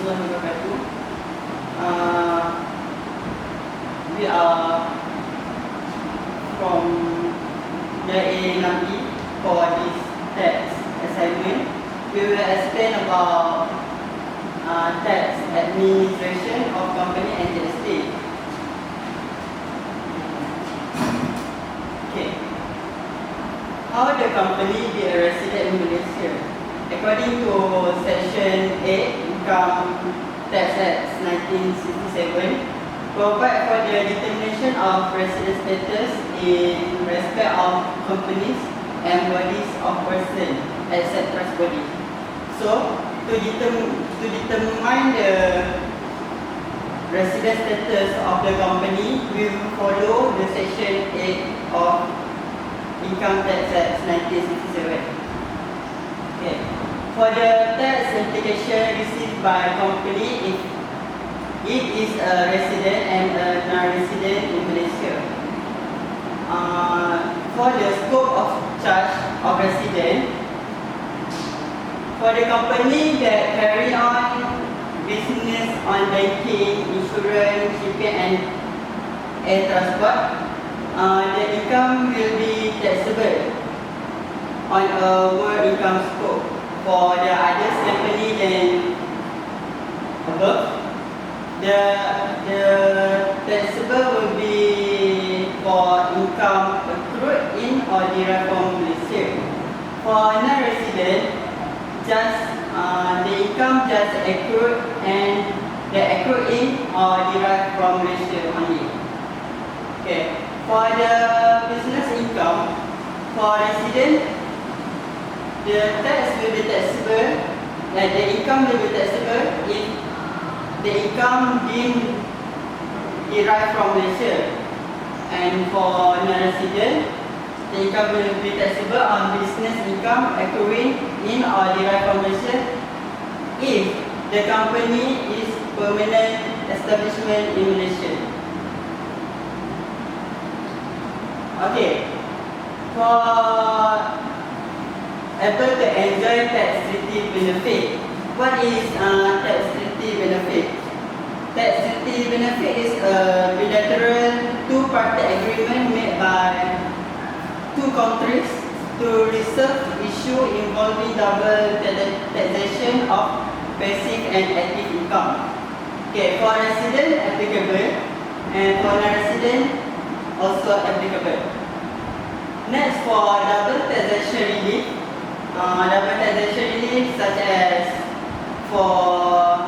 warahmatullahi wabarakatuh. We are from the A6E for this tax assignment. We will explain about tax administration of company and the estate. Okay. How the company be a resident in Malaysia? According to Section 8 Income Tax Act 1967, provide for the determination of resident status in respect of companies and bodies of person, except trust body. So, to determine the resident status of the company, we will follow the Section 8 of Income Tax Act 1967. Okay. For the tax implication received by a company, if it is a resident and a non-resident in Malaysia. For the scope of charge of resident, for the company that carry on business on banking, insurance, shipping and air transport, the income will be taxable on a world income scope. For the other company than above, the taxable will be for income accrued in or derived from Malaysia. For non-resident, just the income just accrued and the accrued in or derived from Malaysia only. Okay. For the business income, for resident, the tax will be taxable, like the income will be taxable if the income being derived from Malaysia. And for non-resident, the income will be taxable on business income accruing in or derived from Malaysia if the company is permanent establishment in Malaysia. Okay. For able to enjoy tax treaty benefit. What is tax treaty benefit? Tax treaty benefit is a bilateral two-party agreement made by two countries to resolve issue involving double taxation of passive and active income. Okay, for resident applicable and for non-resident also applicable. Next, for double taxation relief. Double taxation relief such as for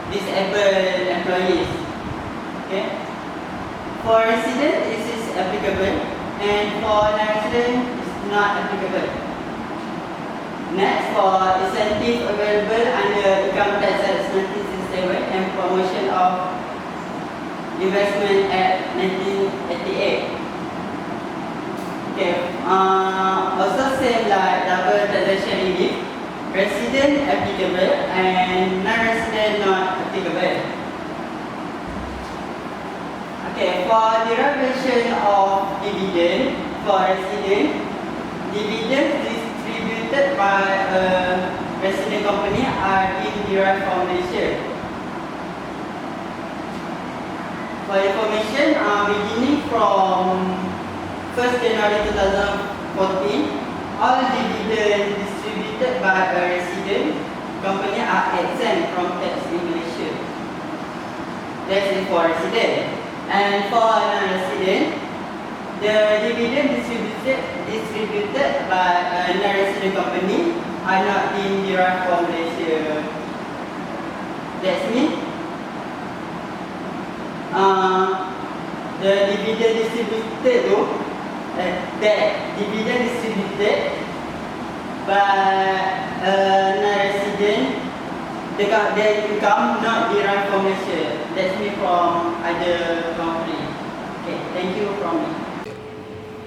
disabled employees. Okay. For resident, this is applicable, and for non-resident, it's not applicable. Next, for incentive available under Income Tax Act 1967 and Promotion of Investment Act 1988. Okay. Also same like double taxation relief, resident applicable and non-resident not applicable. Okay, for derivation of dividend for resident, dividend distributed by a resident company are being derived from Malaysia. For information, beginning from 1st January 2014, all dividends distributed by a resident company are exempt from tax in Malaysia. That's it for resident. And for non-resident, the dividend distributed by a non-resident company are not being derived from Malaysia. That's mean the dividend distributed that dividend distributed by non-resident, their income not derived from Malaysia. That's me from other country. Okay, thank you from me.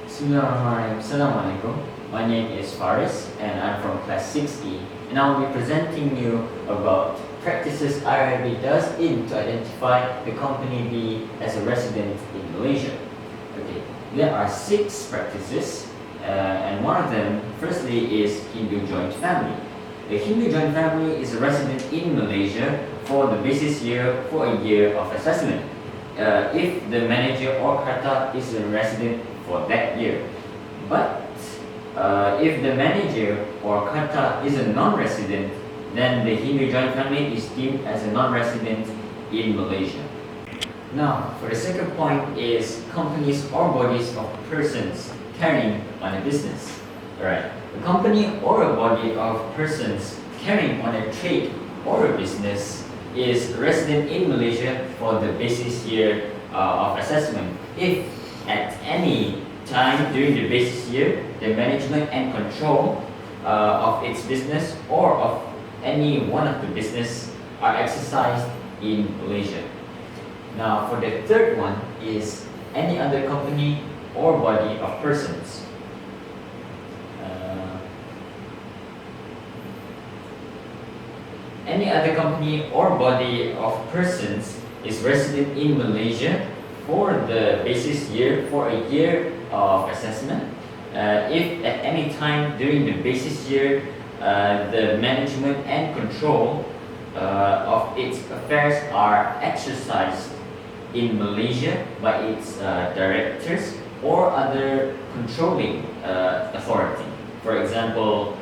Bismillahirrahmanirrahim. Assalamualaikum. My name is Faris and I'm from class 6E, and I will be presenting you about practices IRB does to identify the company B as a resident in Malaysia. Okay, there are 6 practices, and one of them, firstly, is Hindu joint family. A Hindu joint family is a resident in Malaysia for the basis year for a year of assessment if the manager or kata is a resident for that year. But if the manager or kata is a non-resident, then the Hindu joint family is deemed as a non-resident in Malaysia. Now, for the second point is companies or bodies of persons carrying on a business. Alright, a company or a body of persons carrying on a trade or a business is resident in Malaysia for the basis year of assessment if at any time during the basis year the management and control of its business or of any one of the business are exercised in Malaysia. Now for the third one is any other company or body of persons. Any other company or body of persons is resident in Malaysia for the basis year for a year of assessment if at any time during the basis year the management and control of its affairs are exercised in Malaysia by its directors or other controlling authority. For example,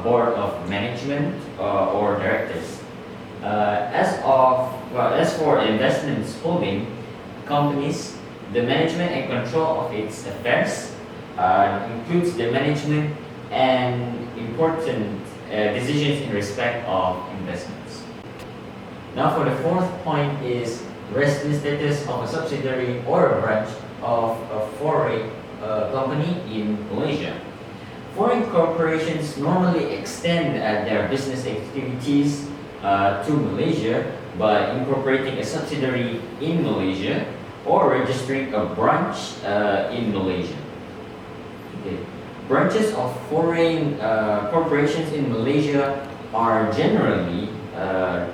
board of management or directors. As for investments holding companies, the management and control of its affairs includes the management and important decisions in respect of investments. Now for the fourth point is resident status of a subsidiary or a branch of a foreign company in Malaysia. Foreign corporations normally extend their business activities to Malaysia by incorporating a subsidiary in Malaysia or registering a branch in Malaysia. Okay. Branches of foreign corporations in Malaysia are generally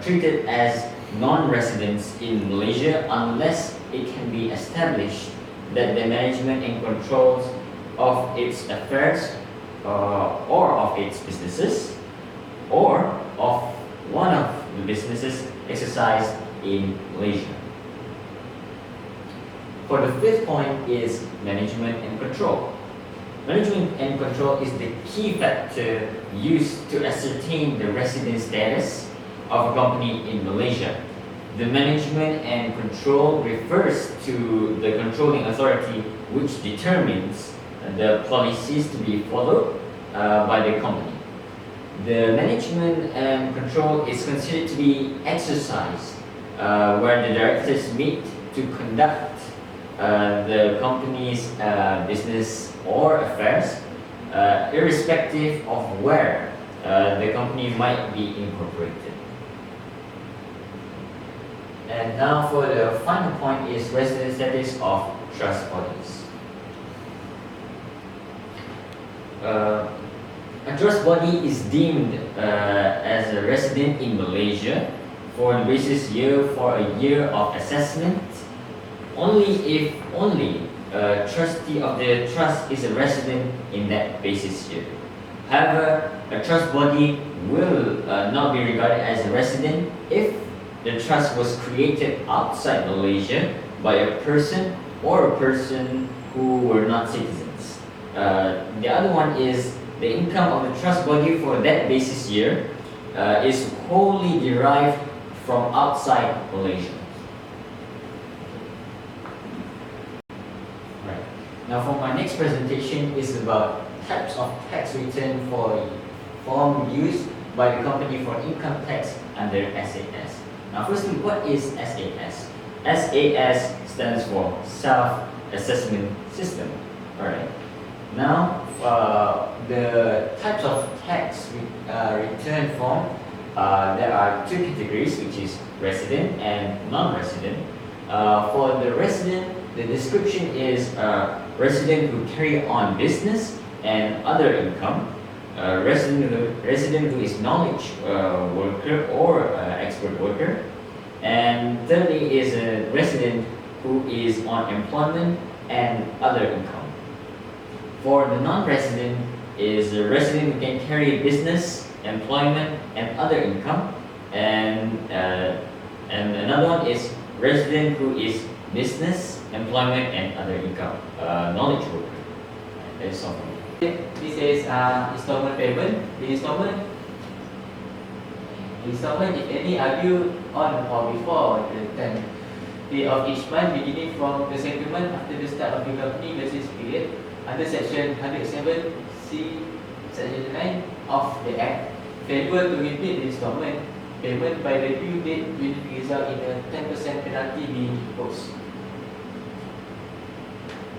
treated as non-residents in Malaysia unless it can be established that the management and controls of its affairs or of its businesses or of one of the businesses exercised in Malaysia. For the fifth point is management and control. Management and control is the key factor used to ascertain the resident status of a company in Malaysia. The management and control refers to the controlling authority which determines the policies to be followed by the company. The management and control is considered to be exercised where the directors meet to conduct the company's business or affairs, irrespective of where the company might be incorporated. And now for the final point is resident status of trust bodies. A trust body is deemed as a resident in Malaysia for the basis year for a year of assessment only if a trustee of the trust is a resident in that basis year. However, a trust body will not be regarded as a resident if the trust was created outside Malaysia by a person or a person who were not citizens. The other one is the income of the trust body for that basis year is wholly derived from outside Malaysia. Right. Now for my next presentation is about types of tax return for form used by the company for income tax under SAS. Now firstly, what is SAS? SAS stands for Self-Assessment System. Alright. Now the types of tax return form, there are two categories, which is resident and non-resident. For the resident, the description is resident who carry on business and other income. Resident who is knowledge worker or expert worker, and thirdly is a resident who is on employment and other income. For the non-resident is a resident who can carry business, employment and other income, And another one is resident who is business, employment, and other income. Knowledge worker. That is something. This is installment payment. The installment, if any, are due on or before the 10th day of each month, beginning from the settlement after the start of the company basis period under Section 107C, Section 9 of the Act. Failure to repay the installment payment by the due date will result in a 10% penalty being imposed.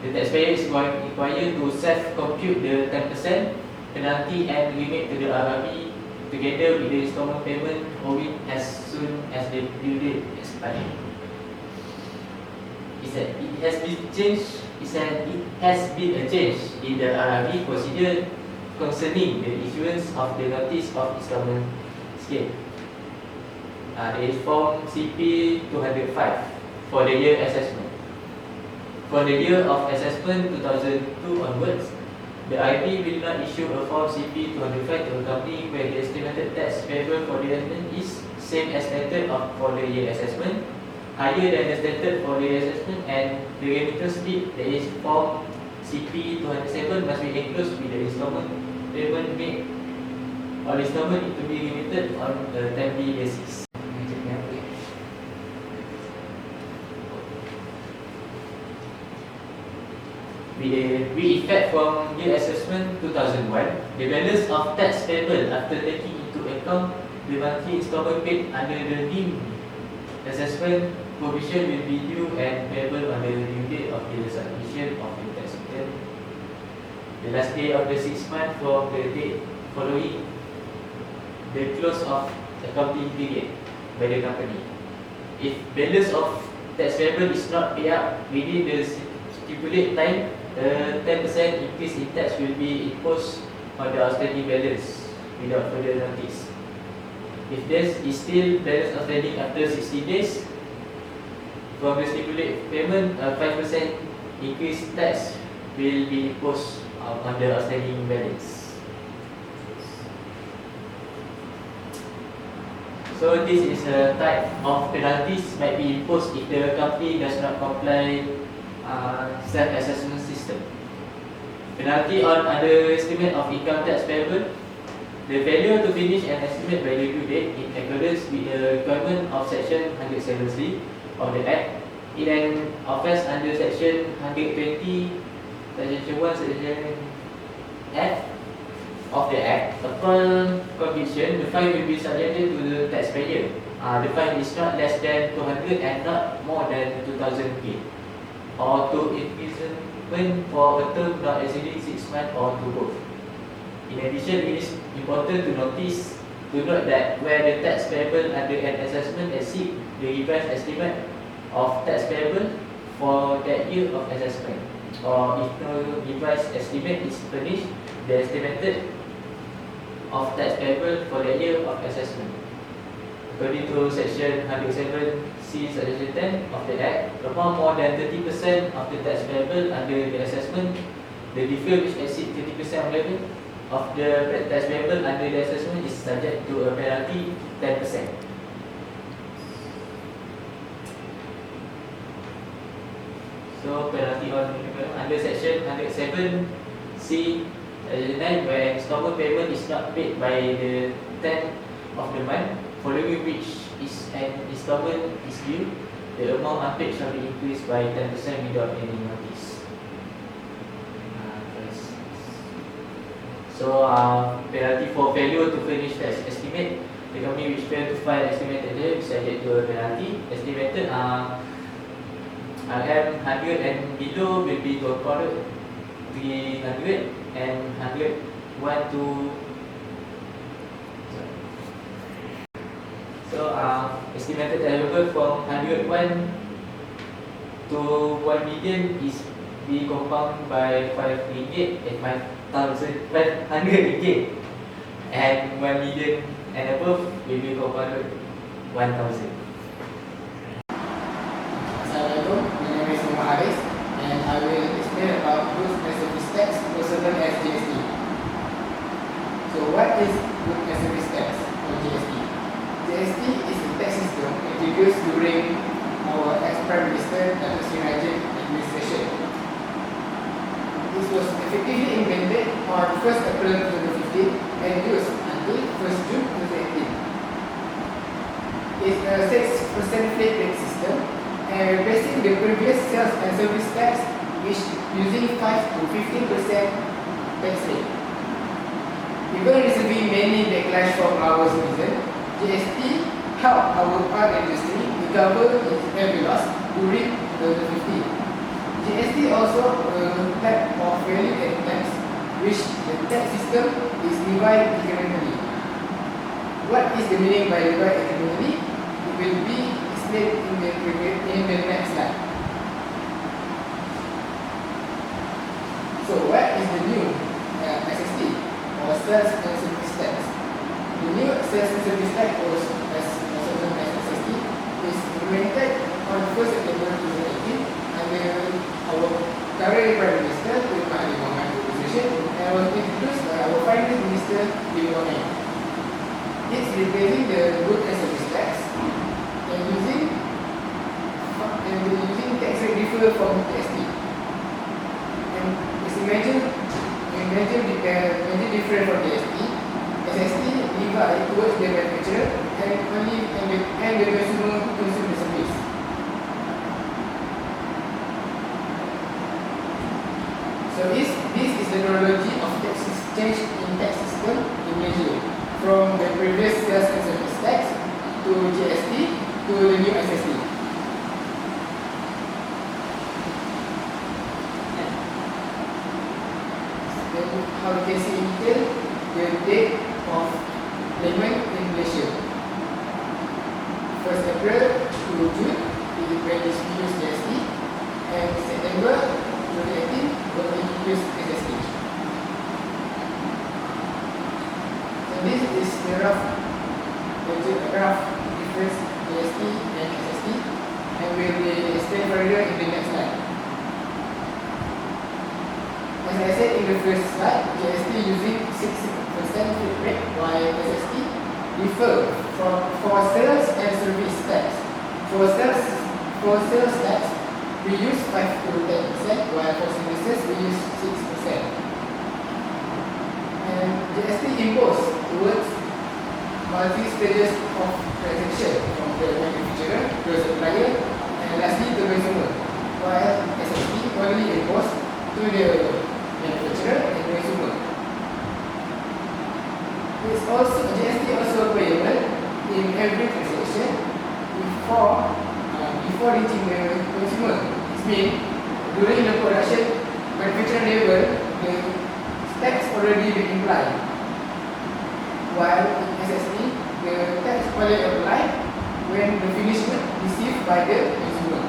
The taxpayer is required to self-compute the 10% penalty and remit to the RRB together with the installment payment owing as soon as the due date expires. It has been a change in the RRB procedure concerning the issuance of the notice of installment scheme. There is form CP 205 for the year assessment. For the year of assessment 2002 onwards, the IB will not issue a form CP 205 to a company where the estimated tax payable for the assessment is same as stated for the year assessment, higher than the stated for the year assessment, and the remittance slip that is form CP 207 must be enclosed with the installment payment made or installment need to be remitted on a timely basis. With effect from year assessment 2001, the balance of tax payable after taking into account the monthly installment paid under the new assessment provision will be due and payable on the due date of the submission of the tax return, the last day of the 6 months from the date following the close of accounting period by the company. If balance of tax payable is not paid up within the stipulated time, a 10% increase in tax will be imposed on the outstanding balance without further notice. If there is still balance outstanding after 60 days from the stipulated payment, a 5% increase tax will be imposed on the outstanding balance. So this is a type of penalties might be imposed if the company does not comply self-assessment system. Penalty on underestimate of income tax payable. The failure to finish an estimate by the due date in accordance with the requirement of Section 107C of the Act, in an offence under Section 120, Section 1, Section F of the Act, upon conviction, the fine will be subjected to the taxpayer. The fine is not less than 200 and not more than 2,000 ringgit, or to imprisonment for a term not exceeding 6 months or to both. In addition, it is important to note that where the tax payable under an assessment exceeds the revised estimate of tax payable for that year of assessment, or if no revised estimate is furnished, the estimated of tax payable for that year of assessment. According to Section 107C, Section 10 of the Act, upon more than 30% of the tax payable under the assessment, the difference which exceeds 30% of level of the tax payable under the assessment is subject to a penalty 10%. So penalty on under Section 107C, Section 9, where installment payment is not paid by the 10th of the month, following which is an installment is due, the amount unpaid shall be increased by 10% without any notice. So penalty for failure to furnish tax estimate. The company which failed to file estimated date is subject to a penalty. Estimated RM 100 and below will be compounded 300 and 101 to. So estimated allowable from 101 to 1 million is be compounded by 5 ringgit and 500 ringgit, and 1 million and above will be compounded 1,000. Assalamualaikum, my name is Muhammad Haris, and I will explain about goods and service tax, also known as GST. So what is goods and service tax or GST? GST was effectively implemented on 1st April 2015 and used until 1st June 2018. It's a 6% flat rate system and replacing the previous sales and service tax, which using 5 to 15% tax rate. Even receiving many backlash from our citizens, GST helped our art industry recover its heavy loss during 2015. GST also a type of value-added tax, which the tax system is divided incrementally. What is the meaning by divided incrementally? It will be explained in the next slide. So, what is the new SST or sales and service tax? The new sales and service tax, or as also known as SST, is implemented on 1st September 2018 under our current Prime Minister, Tun Mahathir Mohamad administration, and was introduced by our Finance Minister, Lee Wong Yew. It's replacing the good and service tax and using tax rate differ from GST. And as imagine different from GST, SST divide towards the manufacturer and the consumer who consume the service. So this is the chronology of tax change in tax system in Malaysia, from the previous sales and service tax to GST to the new SST. Then how you can see in detail the date of payment in Malaysia. 1st April to June, when it introduced GST, and September 2018 when it introduced SST. So this is the rough difference GST and SST, and we will explain further in the next slide. As I said in the first slide, GST using 6% flat rate, while SST differ for sales and service tax. For sales tax, we use 5 to 10%, while for services we use 6%. And GST imposed towards multi-stages of transaction from the manufacturer to the supplier and lastly to the consumer, while SST only imposed to the manufacturer and consumer. GST also payable in every transaction before reaching the consumer. It means during the production manufacturing level, the tax already been applied, while in SST, the tax only applied when the finished good received by the consumer.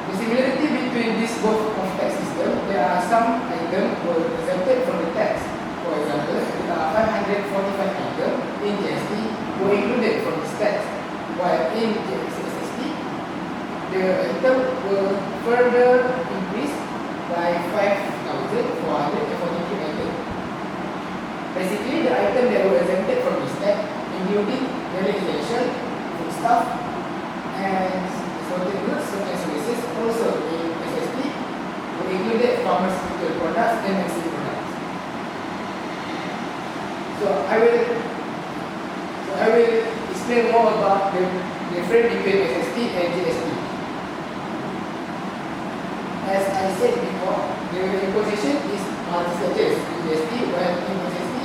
The similarity between these both of tax systems, there are some items were exempted from the tax. For example, there are 545 items in GST were included from this tax, while in SST, the items were further increased by 5,443 items. Basically, the items that were exempted from this tax, including daily essential, foodstuff, and assorted goods and services, also in SST, were included pharmaceutical products and medicine products. So I will explain more about the difference between SST and GST. As I said before, the imposition is multi-stages in GST, while in SST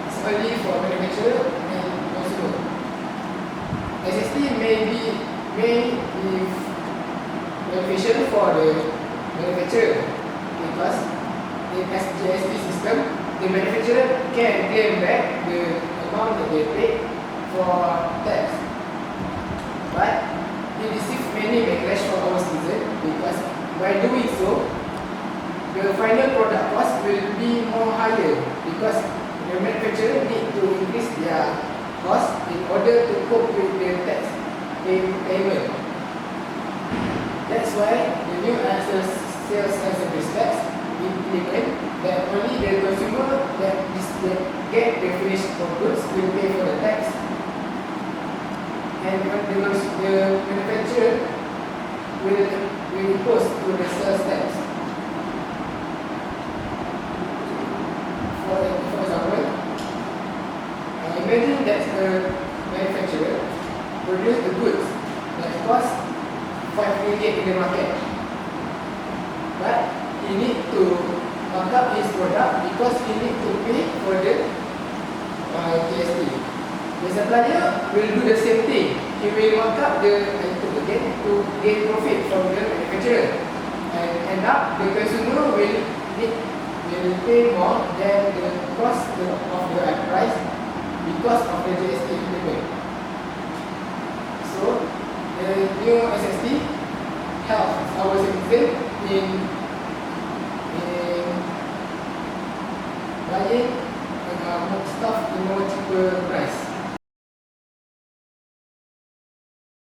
it's only for manufacturer and consumer. SST may be beneficial for the manufacturer because in GST system, the manufacturer can claim back the amount that they paid for tax. But it receives many backlash from our citizens because by doing so, the final product cost will be more higher because the manufacturer need to increase their cost in order to cope with the tax payment. That's why the new sales and service tax implement that only the consumer that get the finished goods will pay for the tax, and the manufacturer will impose to the sales tax. markup his product because he need to pay for the GST. The supplier will do the same thing. He will markup the item again to gain profit from the manufacturer, and end up the consumer will pay more than the cost of the price because of the GST implement. So the new SST helps our citizen in buying